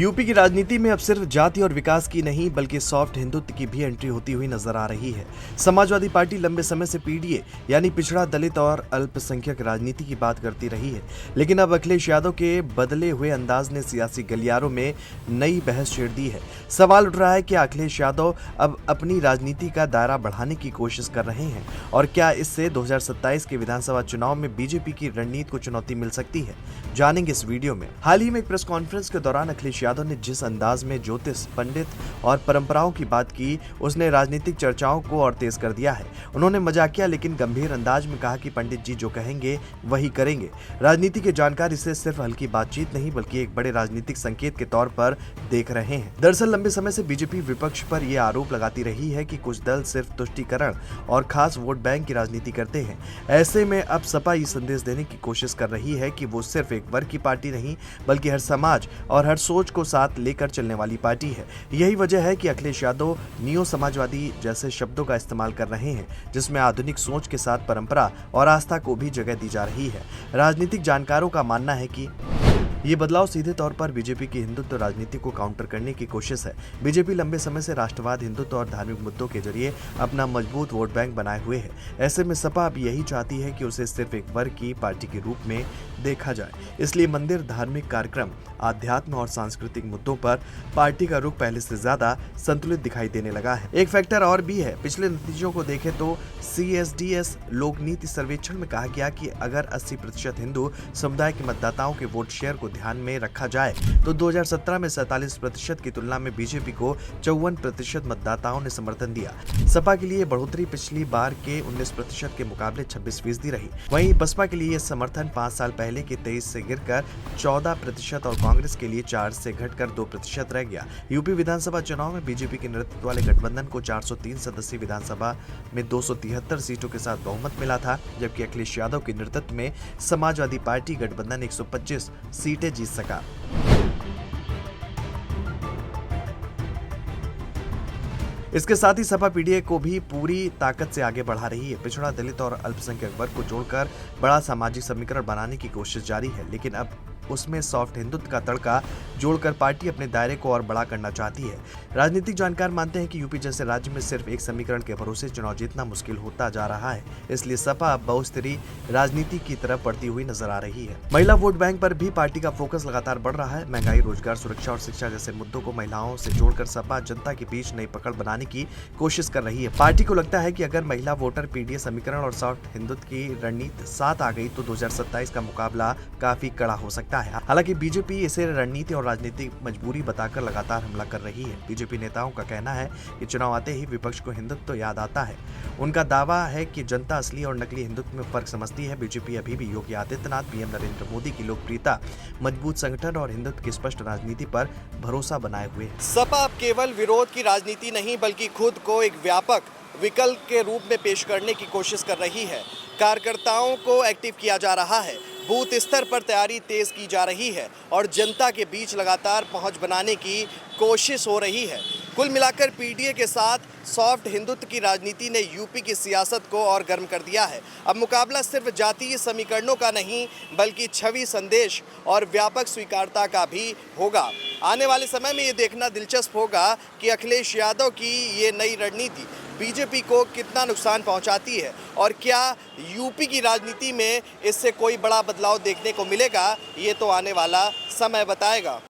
UP की राजनीति में अब सिर्फ जाति और विकास की नहीं बल्कि सॉफ्ट हिंदुत्व की भी एंट्री होती हुई नजर आ रही है। समाजवादी पार्टी लंबे समय से पीडीए यानी पिछड़ा दलित और अल्पसंख्यक राजनीति की बात करती रही है, लेकिन अब अखिलेश यादव के बदले हुए अंदाज ने सियासी गलियारों में नई बहस छेड़ दी है। सवाल उठ रहा है कि अखिलेश यादव अब अपनी राजनीति का दायरा बढ़ाने की कोशिश कर रहे हैं और क्या इससे 2027 के विधानसभा चुनाव में बीजेपी की रणनीति को चुनौती मिल सकती है, जानेंगे इस वीडियो में। हाल ही में एक प्रेस कॉन्फ्रेंस के दौरान अखिलेश यादव ने जिस अंदाज में ज्योतिष, पंडित और परंपराओं की बात की, उसने राजनीतिक चर्चाओं को और तेज कर दिया है। उन्होंने मजाकिया लेकिन गंभीर अंदाज में कहा कि पंडित जी जो कहेंगे वही करेंगे। राजनीति के जानकार इसे सिर्फ हल्की बातचीत नहीं बल्कि एक बड़े राजनीतिक संकेत के तौर पर देख रहे हैं। दरअसल लंबे समय से बीजेपी विपक्ष पर यह आरोप लगाती रही है कि कुछ दल सिर्फ तुष्टीकरण और खास वोट बैंक की राजनीति करते हैं। ऐसे में अब सपा ये संदेश देने की कोशिश कर रही है कि वो सिर्फ एक वर्ग की पार्टी नहीं बल्कि हर समाज और हर सोच को साथ लेकर चलने वाली पार्टी है। यही वजह है कि अखिलेश यादव नियो समाजवादी जैसे शब्दों का इस्तेमाल कर रहे हैं, जिसमें आधुनिक सोच के साथ परंपरा और आस्था को भी जगह दी जा रही है। राजनीतिक जानकारों का मानना है कि ये बदलाव सीधे तौर पर बीजेपी की हिंदुत्व राजनीति को काउंटर करने की कोशिश है। बीजेपी लंबे समय से राष्ट्रवाद, हिंदुत्व और धार्मिक मुद्दों के जरिए अपना मजबूत वोट बैंक बनाए हुए है। ऐसे में सपा अब यही चाहती है कि उसे सिर्फ एक वर्ग की पार्टी के रूप में देखा जाए। इसलिए मंदिर, धार्मिक कार्यक्रम, आध्यात्म और सांस्कृतिक मुद्दों पर पार्टी का रुख पहले से ज्यादा संतुलित दिखाई देने लगा है। एक फैक्टर और भी है। पिछले नतीजों को देखें तो CSDS लोकनीति सर्वेक्षण में कहा गया कि अगर 80% हिंदू समुदाय के मतदाताओं के वोट शेयर को ध्यान में रखा जाए तो 2017 में 47% की तुलना में बीजेपी को 54% मतदाताओं ने समर्थन दिया। सपा के लिए बढ़ोतरी पिछली बार के 19% के मुकाबले 26% रही। वहीं बसपा के लिए यह समर्थन 5 साल पहले के 23 से गिरकर 14% और कांग्रेस के लिए 4 से घटकर 2% रह गया। यूपी विधानसभा चुनाव में बीजेपी के नेतृत्व वाले गठबंधन को 403 सदस्यीय विधानसभा में 273 सीटों के साथ बहुमत मिला था, जबकि अखिलेश यादव के नेतृत्व में समाजवादी पार्टी गठबंधन 125 सीटें जीत सका। इसके साथ ही सपा पीडीए को भी पूरी ताकत से आगे बढ़ा रही है। पिछड़ा, दलित और अल्पसंख्यक वर्ग को जोड़कर बड़ा सामाजिक समीकरण बनाने की कोशिश जारी है, लेकिन अब उसमें सॉफ्ट हिंदुत्व का तड़का जोड़कर पार्टी अपने दायरे को और बड़ा करना चाहती है। राजनीतिक जानकार मानते हैं कि यूपी जैसे राज्य में सिर्फ एक समीकरण के भरोसे चुनाव जीतना मुश्किल होता जा रहा है। इसलिए सपा अब बहुस्तरीय राजनीति की तरफ बढ़ती हुई नजर आ रही है। महिला वोट बैंक पर भी पार्टी का फोकस लगातार बढ़ रहा है। महंगाई, रोजगार, सुरक्षा और शिक्षा जैसे मुद्दों को महिलाओं से जोड़कर सपा जनता के बीच नई पकड़ बनाने की कोशिश कर रही है। पार्टी को लगता है कि अगर महिला वोटर, पीडीए समीकरण और सॉफ्ट हिंदुत्व की रणनीति साथ आ गई तो 2027 का मुकाबला काफी कड़ा हो सकता है। हालांकि बीजेपी इसे रणनीति और राजनीतिक मजबूरी बताकर लगातार हमला कर रही है। बीजेपी नेताओं का कहना है कि चुनाव आते ही विपक्ष को हिंदुत्व याद आता है। उनका दावा है कि जनता असली और नकली हिंदुत्व में फर्क समझती है। बीजेपी अभी भी योगी आदित्यनाथ, पीएम नरेंद्र मोदी की लोकप्रियता, मजबूत संगठन और हिंदुत्व की स्पष्ट राजनीति पर भरोसा बनाए हुए है। सपा अब केवल विरोध की राजनीति नहीं बल्कि खुद को एक व्यापक विकल्प के रूप में पेश करने की कोशिश कर रही है। कार्यकर्ताओं को एक्टिव किया जा रहा है, बूथ स्तर पर तैयारी तेज की जा रही है और जनता के बीच लगातार पहुंच बनाने की कोशिश हो रही है। कुल मिलाकर पीडीए के साथ सॉफ्ट हिंदुत्व की राजनीति ने यूपी की सियासत को और गर्म कर दिया है। अब मुकाबला सिर्फ जातीय समीकरणों का नहीं बल्कि छवि, संदेश और व्यापक स्वीकारता का भी होगा। आने वाले समय में ये देखना दिलचस्प होगा कि अखिलेश यादव की ये नई रणनीति बीजेपी को कितना नुकसान पहुंचाती है और क्या यूपी की राजनीति में इससे कोई बड़ा बदलाव देखने को मिलेगा, ये तो आने वाला समय बताएगा।